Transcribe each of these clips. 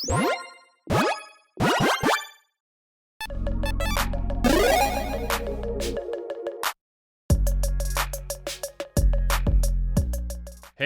Hey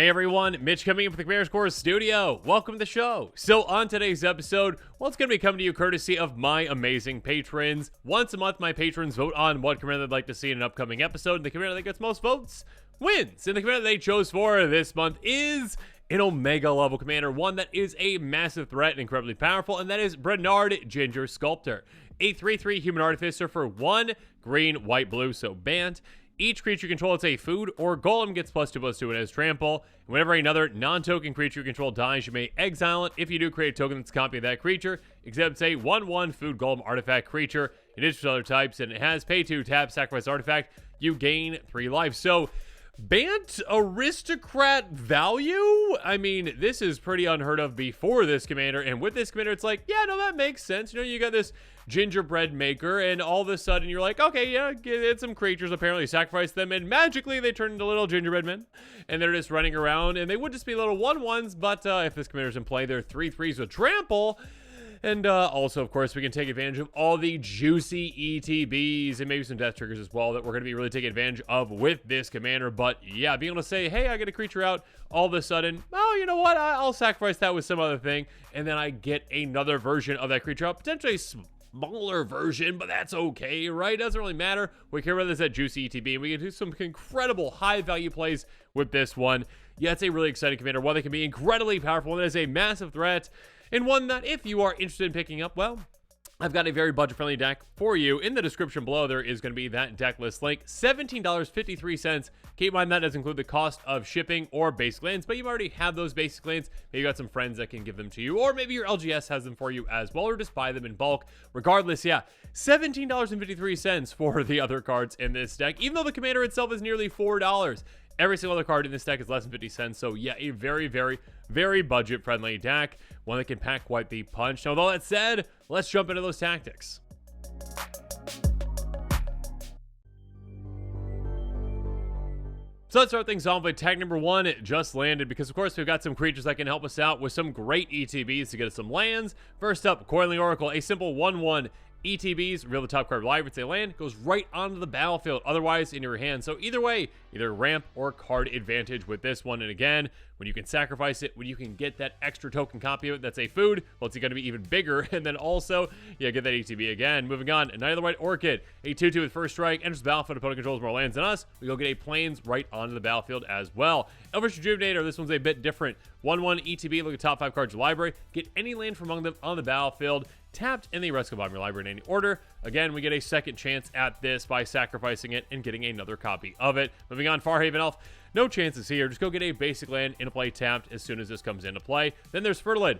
everyone, Mitch coming in from the Commander Scores studio. Welcome to the show. So on today's episode, well, it's going to be coming to you courtesy of my amazing patrons. Once a month, my patrons vote on what commander they'd like to see in an upcoming episode, and the commander that gets most votes wins. And the commander they chose for this month is an Omega level commander, one that is a massive threat and incredibly powerful, and that is Brenard Ginger Sculptor. A 3/3 human artificer for 1 green, white, blue, so banned. Each creature you control, it's a food or golem, gets +2/+2 and has trample. And whenever another non-token creature you control dies, you may exile it. If you do, create a token that's a copy of that creature, except it's a 1/1 food golem artifact creature. It is for other types, and it has pay 2, tap, sacrifice artifact. You gain 3 life. So, Bant aristocrat value? I mean, this is pretty unheard of before this commander, and with this commander, it's like, yeah, no, that makes sense. You know, you got this gingerbread maker, and all of a sudden you're like, okay, yeah, get some creatures, apparently sacrifice them, and magically they turn into little gingerbread men, and they're just running around, and they would just be little 1/1s, but if this commander's in play, they're 3/3s with trample. And also, of course, we can take advantage of all the juicy ETBs and maybe some death triggers as well that we're going to be really taking advantage of with this commander. But yeah, being able to say, hey, I get a creature out all of a sudden. Oh, you know what? I'll sacrifice that with some other thing. And then I get another version of that creature out. Potentially a smaller version, but that's okay, right? It doesn't really matter. We care about this at juicy ETB. And we can do some incredible high value plays with this one. Yeah, it's a really exciting commander. One that can be incredibly powerful. And it is a massive threat. And one that, if you are interested in picking up, well, I've got a very budget-friendly deck for you. In the description below, there is going to be that deck list link. $17.53. Keep in mind that does include the cost of shipping or basic lands, but you already have those basic lands. Maybe you got some friends that can give them to you, or maybe your LGS has them for you as well, or just buy them in bulk. Regardless, yeah, $17.53 for the other cards in this deck, even though the commander itself is nearly $4. Every single other card in this deck is less than 50 cents. So yeah, a very, very, very budget-friendly deck. One that can pack quite the punch. Now, with all that said, let's jump into those tactics. So let's start things off with tag number 1. It just landed because, of course, we've got some creatures that can help us out with some great ETBs to get us some lands. First up, Coiling Oracle, a simple 1/1 ETBs, reveal the top card of life. It's a land, goes right onto the battlefield, otherwise in your hand. So either way, either ramp or card advantage with this one. And again, when you can sacrifice it, when you can get that extra token copy of it, that's a food, well, it's going to be even bigger. And then also, yeah, get that ETB again. Moving on, Night of the White Orchid, a 2/2 with first strike, enters the battlefield, opponent controls more lands than us. We go get a plains right onto the battlefield as well. Elvish Rejuvenator, this one's a bit different. 1/1 ETB, look at top 5 cards of your library, get any land from among them on the battlefield, tapped, and the rest go bottom of your library in any order. Again, we get a second chance at this by sacrificing it and getting another copy of it. Moving on, Farhaven Elf, no chances here. Just go get a basic land into play tapped as soon as this comes into play. Then there's Fertilid.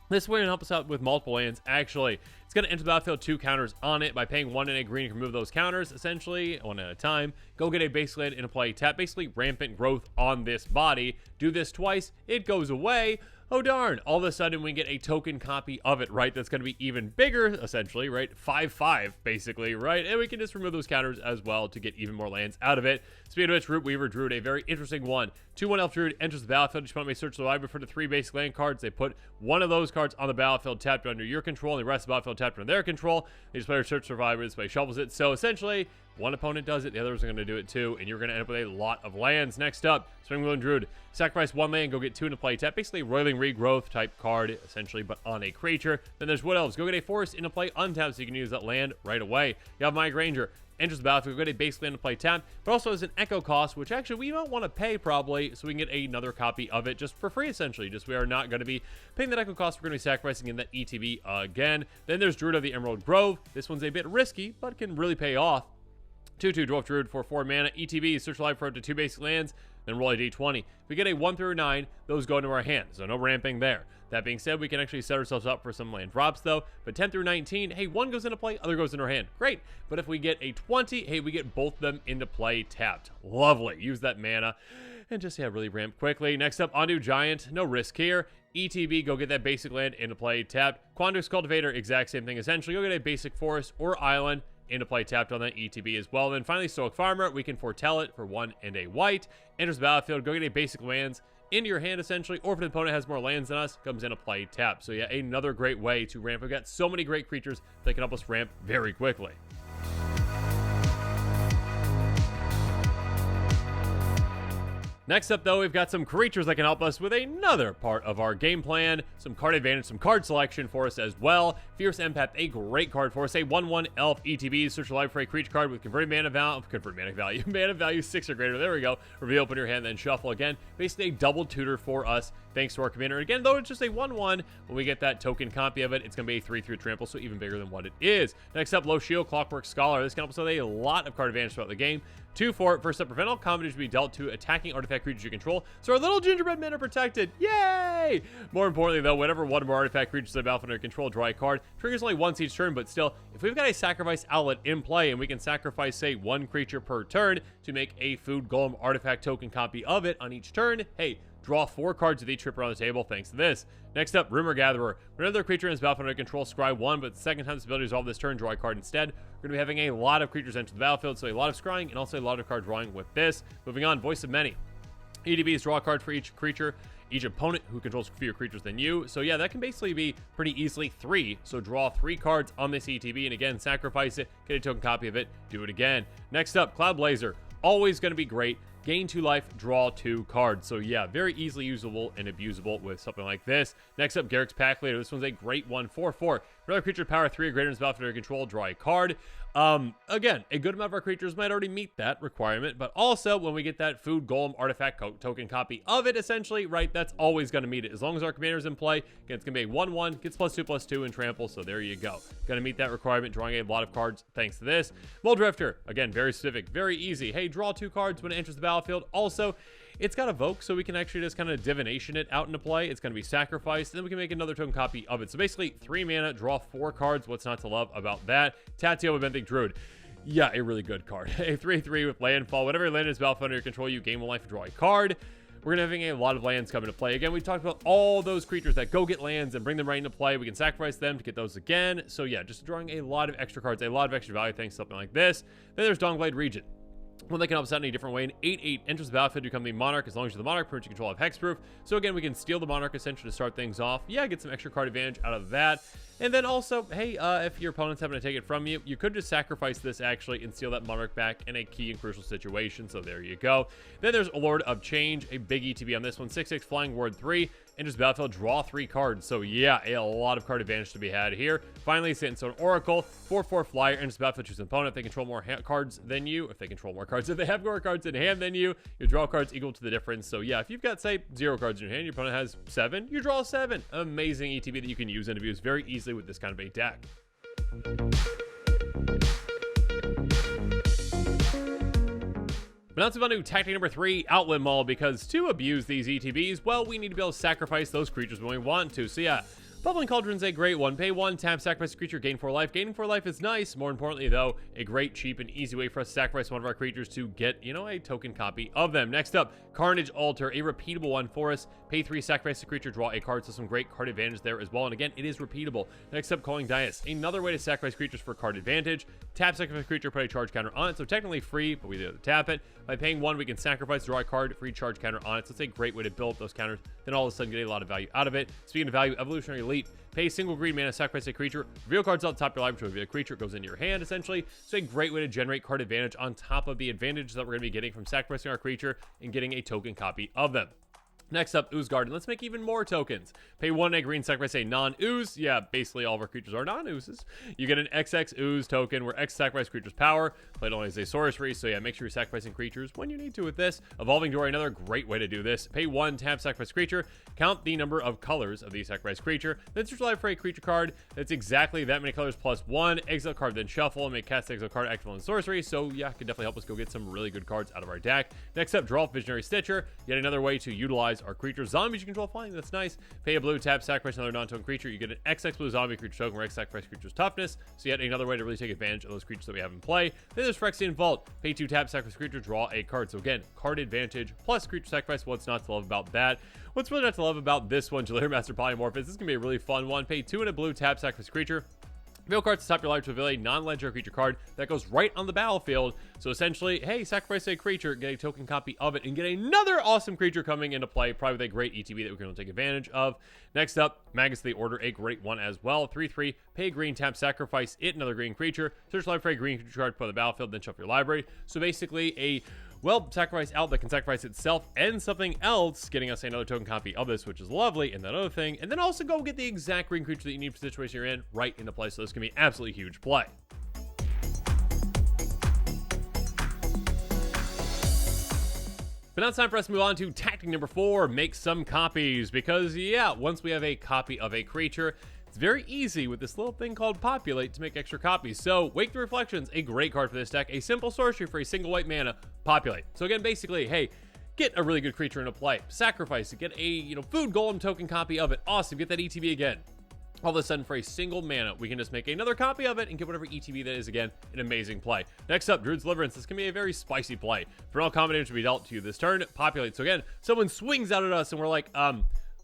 This way can help us out with multiple lands, actually. It's going to enter the battlefield 2 counters on it. By paying 1 and a green, you can remove those counters, essentially, 1 at a time. Go get a basic land into play tap. Basically, rampant growth on this body. Do this twice, it goes away. Oh darn, all of a sudden we get a token copy of it, right? That's going to be even bigger, essentially, right? 5/5, basically, right? And we can just remove those counters as well to get even more lands out of it. Speaking of which, Root Weaver Druid, a very interesting one. 2/1 Elf Druid enters the battlefield. Each opponent may search the library for the 3 basic land cards. They put one of those cards on the battlefield tapped under your control, and the rest of the battlefield tapped under their control. Each player search survivor, this way shovels it. So essentially, one opponent does it, the others are going to do it too, and you're going to end up with a lot of lands. Next up, Springwheel Druid. Sacrifice 1 land, go get 2 into play tap. Basically, Roiling Regrowth type card, essentially, but on a creature. Then there's Wood Elves. Go get a forest into play untapped so you can use that land right away. You have Migraine Ranger. Enters the battlefield, go get a base land to play tap, but also has an echo cost, which actually we don't want to pay probably, so we can get another copy of it just for free, essentially. Just we are not going to be paying that echo cost. We're going to be sacrificing in that ETB again. Then there's Druid of the Emerald Grove. This one's a bit risky, but can really pay off. 2/2 Dwarf Druid for 4 mana. ETB, search life for up to 2 basic lands, then roll a d20. If we get a 1 through 9, those go into our hand, so no ramping there. That being said, we can actually set ourselves up for some land drops, though. But 10 through 19, hey, 1 goes into play, other goes into our hand. Great. But if we get a 20, hey, we get both of them into play tapped. Lovely. Use that mana and just, yeah, really ramp quickly. Next up, Ondu Giant. No risk here. ETB, go get that basic land into play tapped. Quandux Cultivator, exact same thing, essentially. Go get a basic forest or island into play tapped on that ETB as well. Then finally, Stoic Farmer, we can foretell it for 1 and a white. Enters the battlefield, go get a basic lands into your hand essentially, or if an opponent has more lands than us, comes into play tap. So yeah, another great way to ramp. We've got so many great creatures that can help us ramp very quickly. Next up, though, we've got some creatures that can help us with another part of our game plan. Some card advantage, some card selection for us as well. Fierce Empath, a great card for us. A 1/1 Elf ETB. Search your library for a creature card with converted mana value. Mana value 6 or greater. There we go. Reveal, open your hand, then shuffle again. Basically a double tutor for us, thanks to our commander. Again, though it's just a 1/1, when we get that token copy of it, it's going to be a 3/3 trample, so even bigger than what it is. Next up, Low Shield, Clockwork Scholar. This can help us with a lot of card advantage throughout the game. 2/4. First up, prevent all combinations to be dealt to attacking artifact creatures you control. So our little gingerbread men are protected. Yay! More importantly, though, whenever one of our artifact creatures in the battlefield under control draw a card, triggers only once each turn, but still, if we've got a sacrifice outlet in play and we can sacrifice, say, one creature per turn to make a food golem artifact token copy of it on each turn, hey, draw 4 cards with each trip around the table thanks to this. Next up, Rumor Gatherer. When another creature in his battlefield under control, scry 1, but the second time this ability resolves this turn, draw a card instead. We're going to be having a lot of creatures enter the battlefield, so a lot of scrying and also a lot of card drawing with this. Moving on, Voice of Many. EDBs draw a card for each creature, each opponent who controls fewer creatures than you. So yeah, that can basically be pretty easily 3. So draw 3 cards on this ETB, and again, sacrifice it, get a token copy of it, do it again. Next up, Cloud Blazer. Always going to be great. Gain 2 life, draw 2 cards. So yeah, very easily usable and abusable with something like this. Next up, Garrick's Pack Leader. This one's a great one. 4/4. Another creature power 3 or greater in his battlefield under control, draw a card. Again, a good amount of our creatures might already meet that requirement, but also when we get that food golem artifact token copy of it, essentially, right, that's always going to meet it. As long as our commander's in play, again, it's going to be a 1/1, gets +2/2 and trample, so there you go. Going to meet that requirement, drawing a lot of cards thanks to this. Muldrifter, again, very specific, very easy. Hey, draw 2 cards when it enters the battlefield. Also, it's got Evoke, so we can actually just kind of divination it out into play. It's going to be sacrificed, and then we can make another token copy of it. So basically, 3 mana, draw 4 cards. What's not to love about that? Tatio, Benthic Druid. Yeah, a really good card. A 3/3 with landfall. Whenever land is battlefield under your control, you gain 1 life and draw a card. We're going to be having a lot of lands come into play. Again, we talked about all those creatures that go get lands and bring them right into play. We can sacrifice them to get those again. So yeah, just drawing a lot of extra cards, a lot of extra value thanks to something like this. Then there's Dawnglade Regent. Well, they can help us out in a different way. An 8/8 enters the battlefield to become the Monarch as long as you're the Monarch, permits you control of Hexproof. So again, we can steal the Monarch essentially to start things off. Yeah, get some extra card advantage out of that. And then also, hey, if your opponent's having to take it from you, you could just sacrifice this actually and steal that Monarch back in a key and crucial situation. So there you go. Then there's Lord of Change, a big ETB on this one. 6/6 Flying Ward 3. Enters battlefield, draw 3 cards. So yeah, a lot of card advantage to be had here. Finally, Sandstone Oracle, 4/4 flyer, enters battlefield, choose an opponent. If they control more cards than you, if they have more cards in hand than you draw cards equal to the difference. So yeah, if you've got, say, 0 cards in your hand, your opponent has 7, you draw 7. Amazing ETB that you can use and abuse very easily with this kind of a deck. But now let's move on to tactic number 3, Outlet Maul, because to abuse these ETBs, well, we need to be able to sacrifice those creatures when we want to. So yeah, Bubbling Cauldron's a great one. Pay 1, tap, sacrifice a creature, gain 4 life. Gaining 4 life is nice. More importantly, though, a great, cheap, and easy way for us to sacrifice one of our creatures to get, a token copy of them. Next up, Carnage Altar, a repeatable one for us. Pay 3, sacrifice a creature, draw a card, so some great card advantage there as well. And again, it is repeatable. Next up, Calling Dais, another way to sacrifice creatures for card advantage. Tap, sacrifice a creature, put a charge counter on it, so technically free, but we do have to tap it. By paying 1, we can sacrifice, draw a card, free charge counter on it, so it's a great way to build up those counters, then all of a sudden get a lot of value out of it. Speaking of value, Evolutionary Leap. Pay single green mana, sacrifice a creature, reveal cards on top of your library to reveal a creature, it goes into your hand essentially. So a great way to generate card advantage on top of the advantage that we're going to be getting from sacrificing our creature and getting a token copy of them. Next up, Ooze Garden. Let's make even more tokens. Pay 1 green, sacrifice a non-ooze. Yeah, basically all of our creatures are non-oozes. You get an XX ooze token where X sacrifice creature's power. Played only as a sorcery, so yeah, make sure you're sacrificing creatures when you need to with this. Evolving Door, another great way to do this. Pay 1, tap, sacrifice creature. Count the number of colors of the sacrifice creature. Then search life for a creature card that's exactly that many colors plus 1. Exile card, then shuffle and make cast exile card actionable in sorcery. So yeah, it could definitely help us go get some really good cards out of our deck. Next up, draw Visionary Stitcher. Yet another way to utilize our creatures. Zombies you control flying, that's nice. Pay a blue, tap, sacrifice another non-token creature. You get an XX blue zombie creature token where X sacrifice creature's toughness. So yet another way to really take advantage of those creatures that we have in play. Then there's Phyrexian Vault. Pay 2, tap, sacrifice creature, draw a card. So again, card advantage plus creature sacrifice. What's not to love about that? What's really not to love about this one, Jalir Master Polymorphous? This is going to be a really fun one. Pay 2 and a blue, tap, sacrifice creature. Reveal cards to top your library to reveal a non-legendary creature card that goes right on the battlefield. So essentially, hey, sacrifice a creature, get a token copy of it, and get another awesome creature coming into play, probably with a great ETB that we can take advantage of. Next up, Magus of the Order, a great one as well. 3/3, pay green, tap, sacrifice it, another green creature. Search library for a green creature card, put on the battlefield, then shuffle your library. So basically, a sacrifice out that can sacrifice itself and something else, getting us another token copy of this, which is lovely, and that other thing. And then also go get the exact green creature that you need for the situation you're in right into play. So this can be absolutely huge play. But now it's time for us to move on to tactic number 4, make some copies. Because, yeah, once we have a copy of a creature, it's very easy with this little thing called Populate to make extra copies. So, Wake the Reflections, a great card for this deck. A simple sorcery for a single white mana, Populate. So again, basically, hey, get a really good creature into play. Sacrifice it, get a, food golem token copy of it. Awesome, get that ETB again. All of a sudden, for a single mana, we can just make another copy of it and get whatever ETB that is again. An amazing play. Next up, Druid's Deliverance. This can be a very spicy play. For all combat damage to be dealt to you this turn, Populate. So again, someone swings out at us and we're like,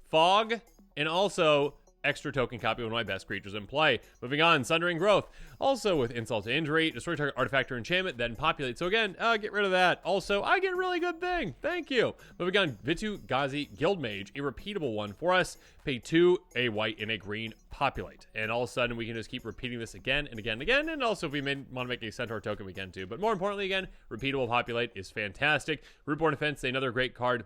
Fog, and also extra token copy of one of my best creatures in play. Moving on, Sundering Growth. Also with Insult to Injury, destroy target artifact or enchantment, then Populate. So again, get rid of that. Also, I get a really good thing. Thank you. Moving on, Vitu-Ghazi Guildmage, a repeatable one for us. Pay 2, a white, and a green, Populate. And all of a sudden, we can just keep repeating this again and again and again. And also, if we want to make a Centaur token, we can too. But more importantly, again, repeatable Populate is fantastic. Rootborn Defense, another great card.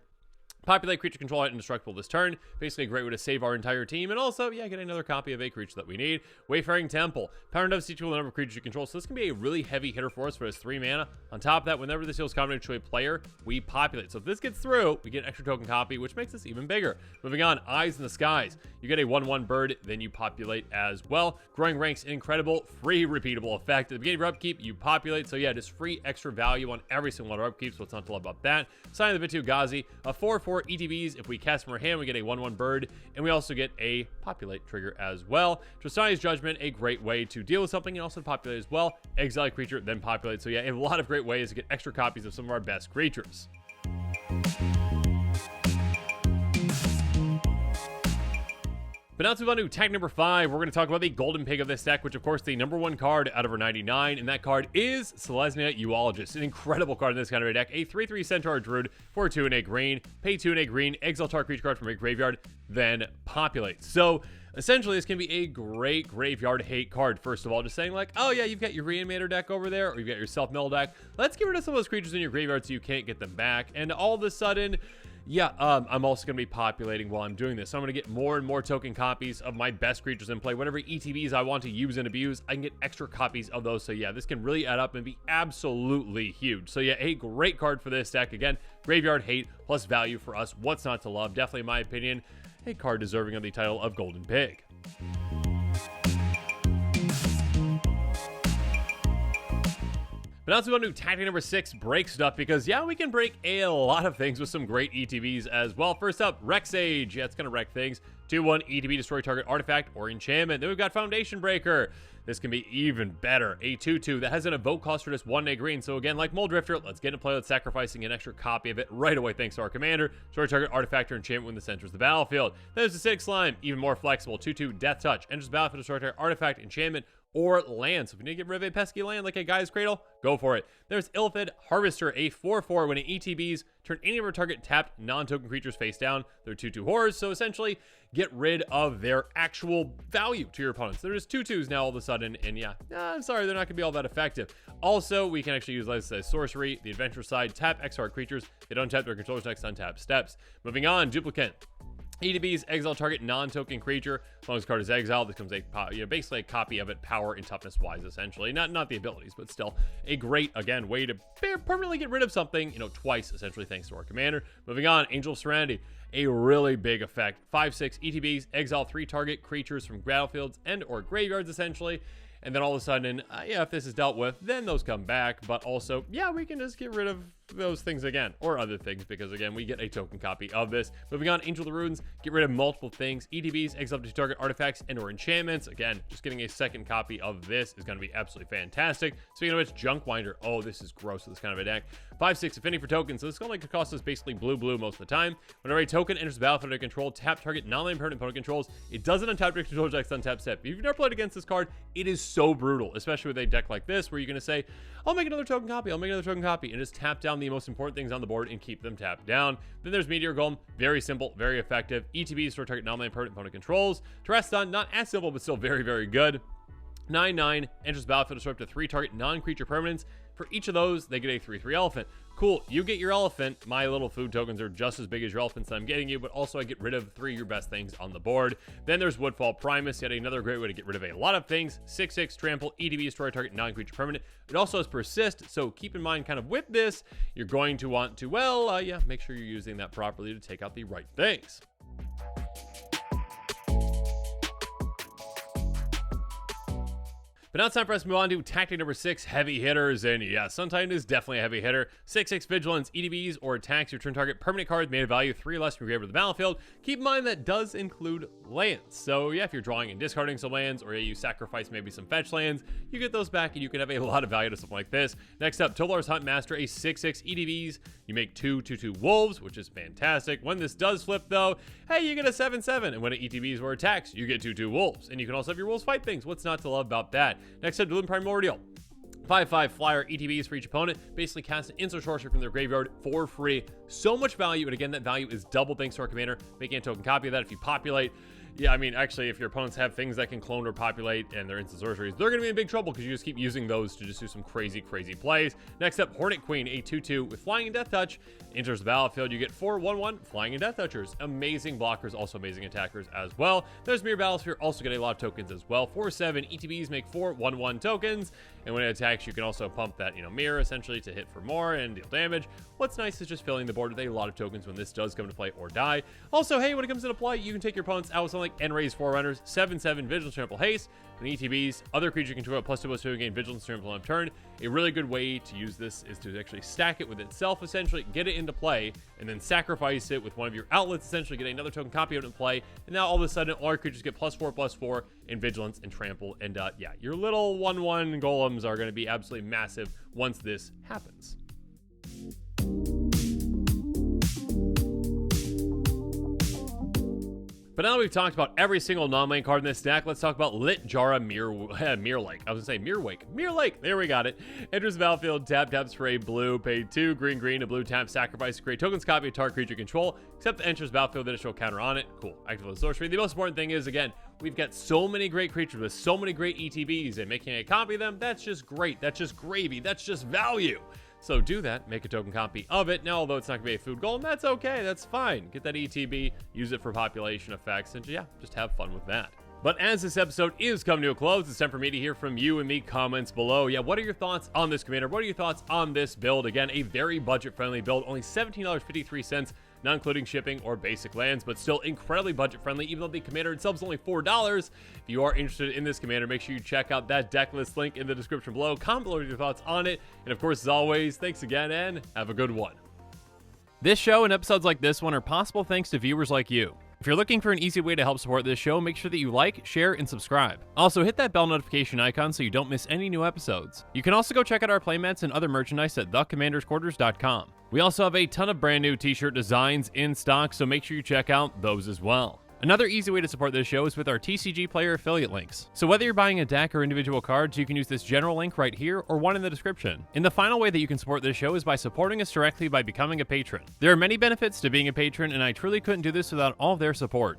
Populate creature control indestructible this turn. Basically a great way to save our entire team. And also, yeah, get another copy of a creature that we need. Wayfaring Temple. Power and does equal the number of creatures you control. So this can be a really heavy hitter for us for his 3 mana. On top of that, whenever this deals combination to a player, we populate. So if this gets through, we get an extra token copy, which makes this even bigger. Moving on, Eyes in the Skies. You get a 1/1 bird, then you populate as well. Growing Ranks, incredible, free repeatable effect. At the beginning of your upkeep, you populate. So yeah, just free extra value on every single one of our upkeeps. What's not to love about that? Sign of the Vitu-Ghazi. A 4/4 ETBs. If we cast from our hand, we get a 1/1 bird, and we also get a populate trigger as well. Tristani's Judgment, a great way to deal with something and also populate as well. Exile a creature, then populate. So yeah, a lot of great ways to get extra copies of some of our best creatures. But now to move on to tag number 5, we're going to talk about the Golden Pig of this deck, which of course the number 1 card out of our 99, and that card is Selesnya Uologist, an incredible card in this kind of a deck. A 3/3 Centaur Druid for 2 and a green, pay 2 and a green, exile target creature card from a graveyard, then populate. So essentially, this can be a great graveyard hate card. First of all, just saying like, oh yeah, you've got your Reanimator deck over there, or you've got your Self-Mill deck. Let's get rid of some of those creatures in your graveyard so you can't get them back. And all of a sudden, yeah, I'm also going to be populating while I'm doing this. So I'm going to get more and more token copies of my best creatures in play. Whatever ETBs I want to use and abuse, I can get extra copies of those. So yeah, this can really add up and be absolutely huge. So yeah, a great card for this deck. Again, graveyard hate plus value for us. What's not to love? Definitely, in my opinion, a card deserving of the title of Golden Pig. But now let's move on to tactic number 6, break stuff, because yeah, we can break a lot of things with some great ETBs as well. First up, Rex Age. Yeah, it's going to wreck things. 2/1 ETB, destroy target artifact or enchantment. Then we've got Foundation Breaker. This can be even better. A 2/2 that has an evoke cost for just 1 and a green. So again, like Muldrifter, let's get into play with sacrificing an extra copy of it right away thanks to our commander. Destroy target artifact or enchantment when this enters the battlefield. Then there's the Acidic Slime, even more flexible. 2/2 Death Touch, enters the battlefield, destroy target artifact, enchantment, or land. So if you need to get rid of a pesky land like a Guy's Cradle, go for it. There's Illithid Harvester, a 4/4. When it ETBs, turn any of our target tapped non-token creatures face down. They're 2/2 horrors, so essentially get rid of their actual value to your opponents. They're just 2/2s now all of a sudden, and yeah, I'm sorry, they're not going to be all that effective. Also, we can actually use, let's say, sorcery, the adventure side, tap X card creatures. They don't tap their controller's next untap steps. Moving on, Duplicant. ETBs, exile target non-token creature. As long as the card is exiled, this becomes a basically a copy of it, power and toughness wise, essentially. Not the abilities, but still a great, again, way to permanently get rid of something, twice, essentially, thanks to our commander. Moving on, Angel of Serenity. A really big effect. 5/6 ETBs, exile 3 target creatures from battlefields and or graveyards, essentially. And then all of a sudden, yeah, if this is dealt with, then those come back. But also, yeah, we can just get rid of those things again, or other things, because again, we get a token copy of this. Moving on, Angel of the Runes, get rid of multiple things, ETBs, exile to target artifacts and or enchantments. Again, just getting a second copy of this is going to be absolutely fantastic. Speaking of which, Junk Winder, oh, this is gross with this kind of a deck. 5/6 affinity for tokens, so this is going to cost us basically blue most of the time. Whenever a token enters the battlefield under control, tap target non-land permanent opponent controls. It doesn't untap your control decks untap step. If you've never played against this card, it is so brutal, especially with a deck like this, where you're going to say, I'll make another token copy, and just tap down the most important things on the board and keep them tapped down. Then there's Meteor Golem, very simple, very effective. ETBs for target non-land permanent opponent controls. Terraston, not as simple, but still very good. 9/9, enters the battlefield to up to 3 target non-creature permanents. For each of those, they get a 3/3 elephant. Cool, you get your elephant. My little food tokens are just as big as your elephants that I'm getting you, but also I get rid of 3 of your best things on the board. Then there's Woodfall Primus, yet another great way to get rid of a lot of things. 6/6, trample, ETB, destroy target non-creature permanent. It also has persist, so keep in mind kind of with this, you're going to want to, make sure you're using that properly to take out the right things. But now it's time for us to move on to tactic number 6, heavy hitters. And yeah, Sun Titan is definitely a heavy hitter. 6/6 vigilance, EDBs, or attacks your turn target permanent cards made of value 3 less from your grave to the battlefield. Keep in mind that does include lands. So yeah, if you're drawing and discarding some lands, or you sacrifice maybe some fetch lands, you get those back and you can have a lot of value to something like this. Next up, Tolar's Hunt Master, a 6/6 EDBs. You make 2/2/2 wolves, which is fantastic. When this does flip though, hey, you get a 7/7. And when it ETBs or attacks, you get 2/2 wolves. And you can also have your wolves fight things. What's not to love about that? Next up, Doom Primordial. 5/5 flyer, ETBs for each opponent. Basically cast an instant sorcery from their graveyard for free. So much value, and again, that value is double thanks to our commander, making a token copy of that if you populate. Yeah, I mean, actually, if your opponents have things that can clone or populate and they're instant sorceries, they're going to be in big trouble because you just keep using those to just do some crazy plays. Next up, Hornet Queen, a 2/2 with Flying and Death Touch. Enters the battlefield, you get 4/1/1 Flying and Death Touchers. Amazing blockers, also amazing attackers as well. There's Mirror Battlesphere, also get a lot of tokens as well. 4/7 ETBs make 4/1/1 tokens. And when it attacks, you can also pump that, mirror essentially to hit for more and deal damage. What's nice is just filling the board with a lot of tokens when this does come to play or die. Also, hey, when it comes into play, you can take your opponents out with something like Enray's Forerunners, 7/7 Vigilance, Trample, Haste, and ETBs. Other creature control at +2/+2 and gain Vigilance, Trample on turn. A really good way to use this is to actually stack it with itself, essentially, get it into play, and then sacrifice it with one of your outlets, essentially get another token copy out in play, and now all of a sudden, all our creatures get +4/+4 in Vigilance and Trample, and yeah, your little 1/1 golems are going to be absolutely massive once this happens. But now that we've talked about every single non-lane card in this deck, let's talk about Lit Jara Mirror Lake. I was gonna say Mirror Lake. There we got it. Enters the battlefield, taps for a blue, pay 2 green, a blue tap, sacrifice, create tokens copy of target creature control, except the enters battlefield, then it show counter on it. Cool. Activate the sorcery. The most important thing is, again, we've got so many great creatures with so many great ETBs, and making a copy of them, that's just great. That's just gravy. That's just value. So do that, make a token copy of it. Now, although it's not gonna be a food golem, that's okay, that's fine. Get that ETB, use it for population effects, and yeah, just have fun with that. But as this episode is coming to a close, it's time for me to hear from you and me. Comments below. Yeah, what are your thoughts on this commander? What are your thoughts on this build? Again, a very budget-friendly build, only $17.53, not including shipping or basic lands, but still incredibly budget-friendly, even though the commander itself is only $4. If you are interested in this commander, make sure you check out that deck list link in the description below. Comment below your thoughts on it. And of course, as always, thanks again, and have a good one. This show and episodes like this one are possible thanks to viewers like you. If you're looking for an easy way to help support this show, make sure that you like, share, and subscribe. Also, hit that bell notification icon so you don't miss any new episodes. You can also go check out our playmats and other merchandise at thecommandersquarters.com. We also have a ton of brand new t-shirt designs in stock, so make sure you check out those as well. Another easy way to support this show is with our TCG Player affiliate links. So whether you're buying a deck or individual cards, you can use this general link right here or one in the description. And the final way that you can support this show is by supporting us directly by becoming a patron. There are many benefits to being a patron, and I truly couldn't do this without all of their support.